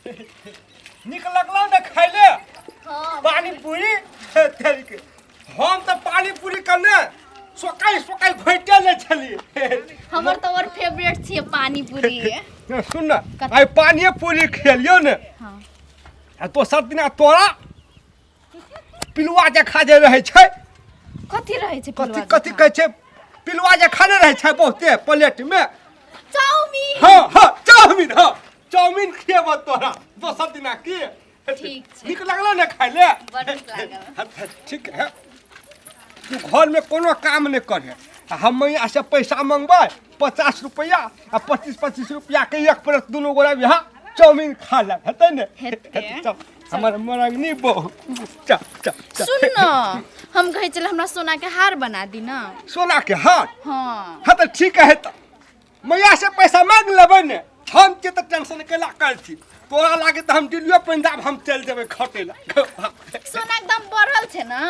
निक लगलो ने खाइले पानी पूरी तरीके हम तो पानी पूरी करने सोकाई घोटे ले छली हमर तो और फेवरेट छी पानी पूरी सुन ना आई पानी पूरी खेलियो ने हां तो सब दिन तोरा पिलुआ जे खा जे रहे छै कथि रहे छै पिलुआ कथि कहै छै पिलुआ जे खाने रहे छै बहुते प्लेट में चाउमीन हां चाउमीन खेबो तोरा दोसर दिना की ठीक छै निक लागलो ने खाइले बड़ नीक लागल ठीक है तू घर में कोनो काम नहीं करे हम यहाँ से पैसा मंगबे 50 रुपया आ 25 रुपया के एक प्लेट दोनों गोरा यहाँ चाउमीन खा ले हेतै ने हमर मरंगनी बहू सुन न हम कहे चल हमरा सोना के हार बना दी ना सोना के हार हां हां तो ठीक है त मैया से पैसा मांग लेबै ने हम के त टेंशन केला करछी तोरा लागे त हम दिल्ली पंजाब हम चल जेबै खटे ला सोना के दाम बढ़ल छै ना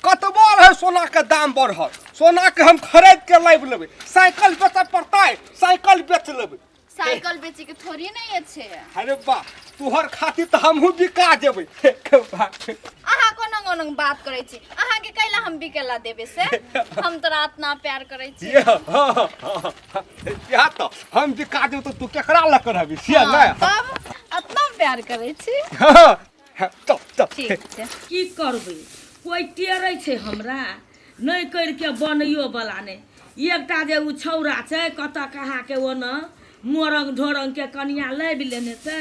कतबो है सोना के दाम बढ़ल सोना के हम खरीद के लाइब लेबै साइकिल बेच पड़तै साइकिल बेच लेबै साइकिल बेचे के थोड़ी नहीं छै अरे बा तोहर खातिर त हमहु बिका जेबै आहा कोनो बात करै छी आहा के कैला हम बिकेला देबे से हम तोरा इतना प्यार करै छी या तो हम बिका देब त तू केकरा ल करबी से नै तब इतना प्यार करै छी तो ठीक छै की करबै कोई टेरै छै हमरा नहीं कर के बनैयो वाला ने एकटा जे उ छौरा छै कत कहा के ओना मोरंग ढोरंग के कनिया लाइब लेने छै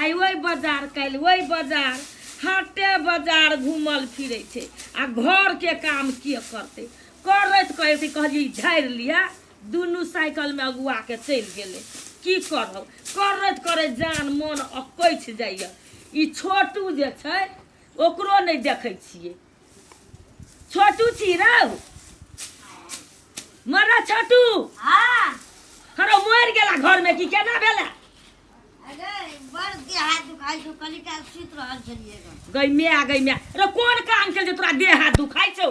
आई ओई बाजार काल ओई बाजार हाटे बाजार घूमल फिरै छै आ घर के काम के करते करैत कहै कहली झाड़ लिया दुनू साइकिल में अगुआ के चल गेले की करब करैत जान मन अकैछ जाइए ई छोटू जे छै ओकरो नहीं देखै छियै छोटू छी रौ मरा छोटू हां खरो मर गेला घर में की केना भेला अरे बड़ देह हाथ दुखाई छौ कली का सुत रहल छलिए गई मैं रे कोन काम के जे तोरा देह हाथ दुखाई छौ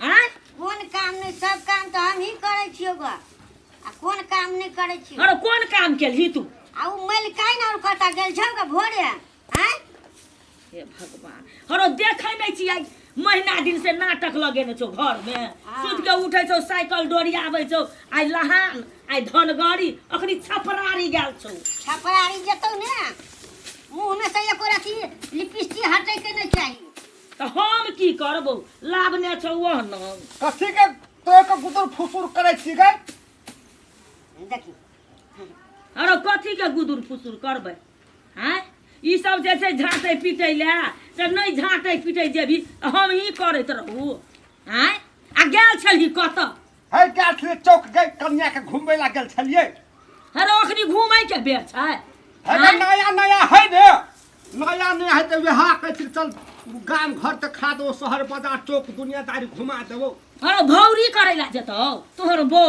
हैं कोन काम नहीं सब काम तो हम ही करे छियो बा आ कोन काम नहीं करे छियो अरे कोन काम केलही तू आ उ मैल काई ना कता गेल छौ का भोरे हैं हे भगवान हरो देखै नहीं छी आई महीना दिन से नाटक लगेने छौ घर में सुत के उठै छौ साइकिल डोरी आबै छौ आई लहान आई धनगड़ी अखनी छपरारी गेल छौ छपरारी जतौ ने मुंह में से एको रती लिपस्टिक हटै के नहीं चाहिए तो हम की करबो लाभने छौ वह न कथि के तो एक गुदर फुसुर करे छी गए देखी अरे कथी के गुदुर फुसुर करबै हैं ई सब जे छै झाँटै पिटै ले से नहीं झाँटै पिटै जेबी हम ही करैत रहू हैं आ गेल छलही कत है क्या छे चौक गए कन्या के घुमबै ला गेल छलिए अरे ओखनी घुमै के बेर छै है नया है ने नया है त वहा कहै चल गाम घर त खा दो शहर बाजार चौक दुनियादारी घुमा देबो अरे भौरी करै ला जेतौ तोहर बौ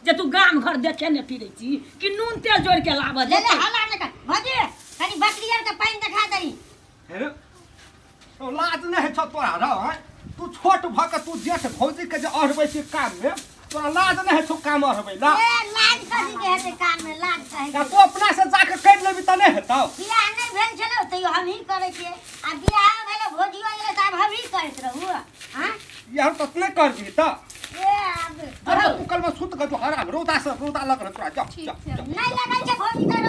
जे तू गाम घर देखे ने फिरै छी कि नून तेल जोड़ के लाब ले ले हल्ला न कर भजे कनी बकरियर के पानी दिखा दई है तो लाज नहीं है तोरा रह तू छोट भ के तू जेठ भौजी के जे अरबै छी काम में तोरा लाज नहीं है तू काम अरबै ला ए लाज कथी के हेते काम में लाज कहे तू अपना से जाके कर लेबी त नहीं हेतौ बियाह नहीं भेल छलो त हम ही करे छिए आ बियाह भेले भोजियो एले त हम ही करत रहू हां ये हम तत नहीं कर दी त ए अब अरे तू कल में सुत गजो हराम रोदा लग रह तोरा जा नहीं लगाई छै भोजी के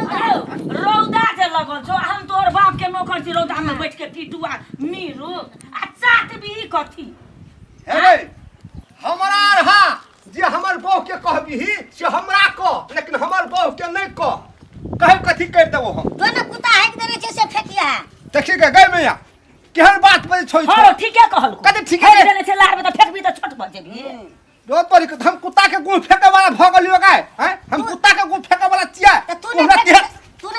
रौदा जे लगल छौ हम तोहर बाप के नौकर छी रौदा में बैठ के टिटुआ मीरू आ चाट भी कथी हे हमरा रहा जे हमर बहू के कहबी से हमरा कह लेकिन हमर बहू के नहीं कह कथी कर देबो हम दोनों कुत्ता हैक देने छै से फेकिया है देखी के गई मैया केहन बात बजे छोई हां ठीके कहल कथी ठीक है देने छै लार में त फेकबी त छोट भ जेबी रोज पर हम कुत्ता के गुण फेंके वाला भ गलियो गाय हैं हम कुत्ता के गुण फेंके वाला चिया तूने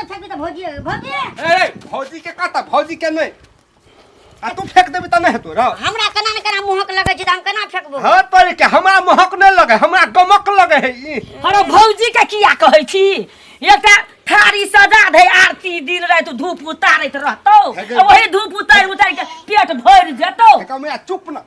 फेंकी त भोजी ए भौजी के कहता भौजी के नहीं आ तू फेंक देबी त नहीं हेतो रे हमरा कना न कना मुहक लगे छै त हम कना फेकबो हां पर के हमरा महक नहीं लगे हमरा गमक लगे है ई अरे भौजी के किया कहै छी एकटा थारी सजा दे आरती दिन रात धूप उतारैत रहतौ वही धूप उतार के पेट भर जेतौ का मैं चुप न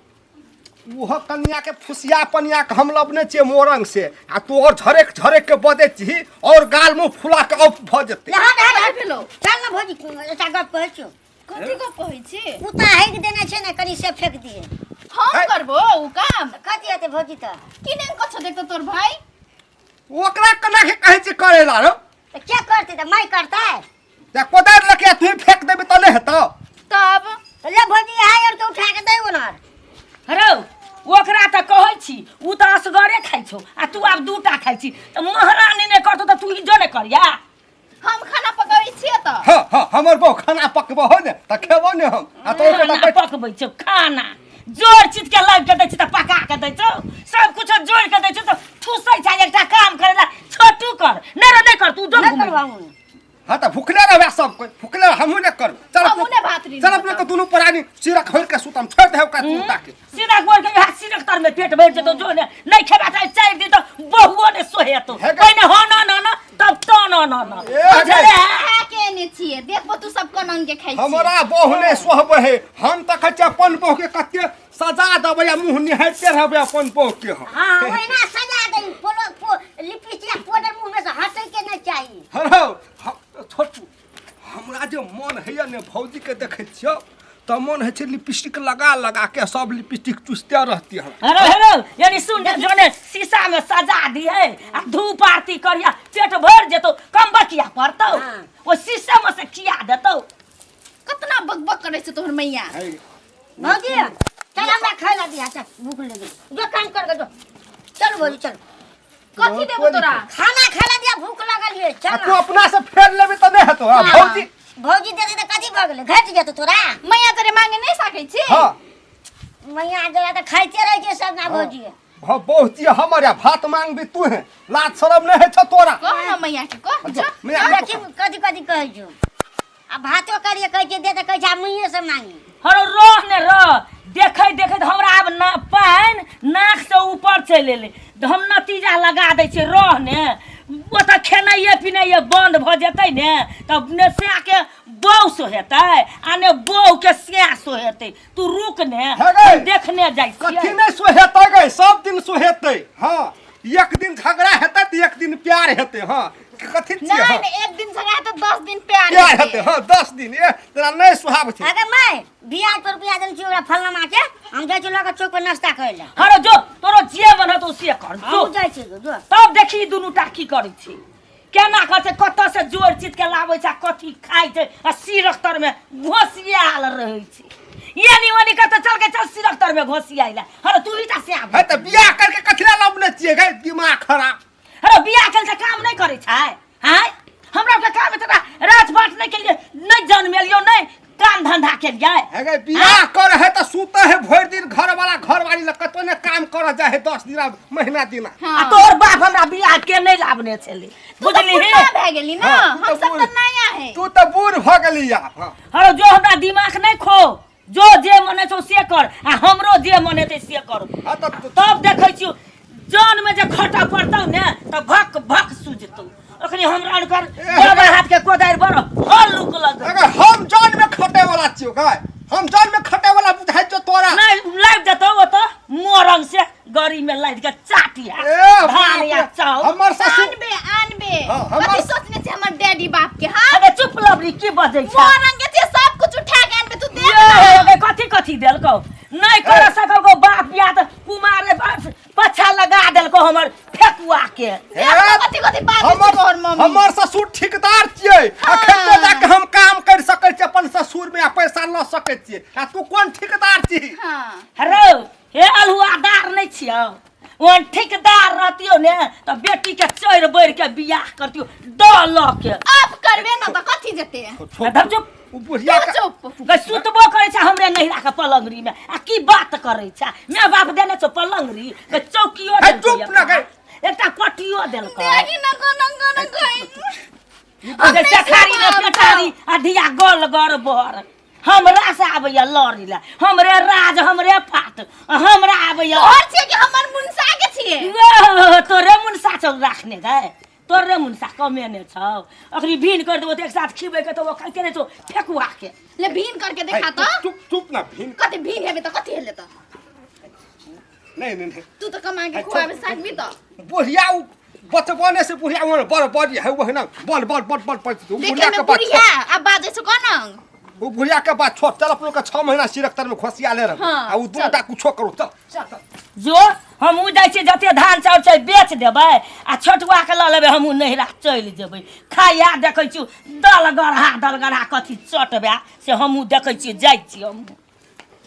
वह कन्या के फुसिया पनिया के हम लबने छे मोरंग से आ तू और झरेक झरेक के बदे छी और गाल मुंह फुला के ऑफ भ जते यहाँ भेलो चल ना भौजी एटा गप कहै छियो कथी को कहै छी कुत्ता हैक देने छे ना कनी से फेंक दिए हम करबो उ काम कथी हेतै भौजी त किने कछ देख तोर भाई ओकरा कना के कहै छी करेला रो तो क्या करते त माई करता है ते कोदार लके तू फेंक देबे त नहीं हेतो तब तो ले भौजी हाय और के उठा के दे ओनर हरो ओकरा त कहै छी उ त असगरे खाइ छौ आ तू आब दूटा खाइ छी त महारानी ने करतो त तू इजो ने करिया हम खाना पकाबै छियै त हां हमर बो खाना पकबो हो ने त खेबो ने हम आ तो खाना पकबै छौ खाना जोर चीज के लाग के दै छी त पका के दै छौ सब कुछ जोड़ के दै छौ त ठुसै छै एकटा काम करेला छोटू कर नहीं कर तू जो करवाऊं हाँ तो भूखले रहे सब कोई भूखले हमू ने कर चल हमहू ने भात री चल अपने तो दोनों परानी सिरा खोल के सुतम छोड़ दे का तू ताके सीधा गोर के हाथ सीधा तर में पेट भर जतो जो ने नहीं खेबा त चार दिन तो बहुओ ने सोहे तो पहिने हो न तब तो न खा के ने छियै देखबो तू सब कनन के खाइ छी हमरा बहु ने सोहबे है हम त खचे अपन बहु के कते सजा देबै या मुंह निहारते रहबे अपन बहु के हम हां ओइना सजा दे पोलो लिपस्टिक पाउडर मुंह में से हटे के नहीं चाहिए हरो छोटू हमरा जे मन हैया ने भौजी के देखै छियो त मन है छै लिपस्टिक लगा के सब लिपस्टिक चुसते रहती हम हेरो यानी सुन जो ने शीशा में सजा दिए आ धूप आरती करिया पेट भर जेतो कम बकिया पड़तो ओ शीशा में से किया देतो कितना बकबक करे छै तोहर मैया भौजी चल हमरा खाए ला दिया चल भूख लगी जो काम कर के जो चल भौजी चल कथी देबो तोरा खाना खाए ला दिया भूख लगल है चल तू अपना से फेर लेबे त नहीं हेतो भौजी भौजी दे दे त कथी भ गेलै घट जेतो तोरा मैया तोरे मांगे नहीं सकै छी हां मैया जरा त खाइते रह के सब ना भौजी बहुती हमारे भात मांग भी तू है लाज शरम नहीं है छ तोरा कह न मैया के कह देखी कथी कहै छौ आ भातो करिए कहै छै दे त कहै छै मुइये से मांगी हरो रह ने रह देखै हमरा अब ना पान नाक से ऊपर चल एले हम नतीजा लगा दै छी रह ने ओ त खेनाइए पिनाइए बंद भ जेतै ने तब ने से के बौ सो हेतै आ ने बौ के से सो हेतै तू रुक ने देखने जाइ छी कथी नहीं सोहेतै गै सब दिन सोहेतै हां एक दिन झगड़ा हेतै त एक दिन प्यार हेतै हां कथी छी हां नहीं एक दिन झगड़ा त 10 दिन प्यार हेतै हां 10 दिन ए तेरा नहीं सुहाब छै अगर मैं बियाह पर रुपया देल छी ओकरा फलना मां के हम जाइ छी लगा चौक पर नाश्ता करे ला हरो जो तोरो जे बनत ओ से कर जो हम जाइ छी जो तब देखी दुनू टा की करै छी केना करते कत से जोड़ चीज के लाबै छै कथी खाइ छै आ सिरख्तर में घोसियाल रहै छै ये निवनी कत चल के चल सिरख्तर में घोसियाइला हरो तू ही ता से आब है त बियाह करके कथला लबने छिए गै दिमाग खराब हरो बियाह कल से काम नहीं करे छै हैं हमरा के काम तोरा रात बाट नहीं के लिए नहीं जन्मेलियो नहीं काम धंधा के लिए है बियाह कर है त सुते है भर दिन घर वाला घर वाली ल कतो ने काम कर जा है 10 दिन महीना दिन आ तोर बाप हमरा बियाह के नहीं लाबने छले बुझली हे भ गेली ना हम सब त नया है तू त बूढ़ भ गेली या हरो जो हमरा दिमाग नहीं खो जो जे मने छौ से कर आ हमरो जे मने ते से कर तब देखै छी जान में जे खटा पड़तौ ने त भक भक सुजतौ अखनी हमरा कर बाबा हाथ के कोदार बर हल्लुक लग अगर हम जान में खटे वाला छियो गाय हम जान में खटे वाला बुझाइ जो तोरा नहीं लाग जतो ओ त मोरंग से गरी में लाग के चाटिया धान या चाउ हमर ससुर आनबे कथी सोचने छै हमर डैडी बाप के हां अबे चुप लबरी की बजै छै मोरंग के सब कुछ उठा के आनबे तू देख कथी देलको नहीं कर सकलको बाप या त कुमारे पछा लगा देलको हमर फेकुआ के कथी बात हमर ससुर ठेकेदार छियै अखन तो जाके हम काम कर सकै छी अपन ससुर में पैसा ल सकै छी आ तू कोन ठेकेदार छी हां हेरो हे अलहुआदार नहीं छियो ओ ठेकेदार रहतियो ने त बेटी के चोर बैर के बियाह करतियो द ल के अब करबे न त कथी जेते धब जो बुढ़िया के सुतबो करे छ हमरे नहिरा के पलंगरी में आ की बात करे छ मैं बाप देने छ पलंगरी के चौकियो दे चुप न गए एकटा पटियो देलको देखी न गन गई अरे चखारी ने पेटारी आ धिया गोल गर बर हमरा से आबैया लड़ी ला हमरे राज हमरे फाट हमरा आबैया और छै कि हमर मुनसा के छिए तोरे मुनसा चल राखने गए तोरे मुनसा कमेने छौ अखनी भीन कर देबो त एक साथ खिबै के त वो खाइते नै छौ फेकुआ के ले भीन करके देखा त चुप ना भीन कथी भीन हेबे त कथी हेले त नहीं तू तो कमा के खुआबे सकबी तो बुढ़िया बचपने से बुढ़िया बड़ बड़ी है वही ना बल बल बल बल पड़ देखे बुढ़िया के में बात बुढ़िया अब बाजे छ कोन वो बुढ़िया के बात छोड़ चल अपन का 6 महीना सिरकतर में खोसिया ले रह हाँ, आ उ दूटा कुछो करो चल जो हमहूँ जाइ छियै जते धान चाउर छै बेच देबै आ छोटुआ के लऽ लेबै हमहूँ नहिरा चलि जेबै खाइया देखै छियै दल गढ़ा कथी चटबै से हमहूँ देखै छियै जाइ छियै हमहूँ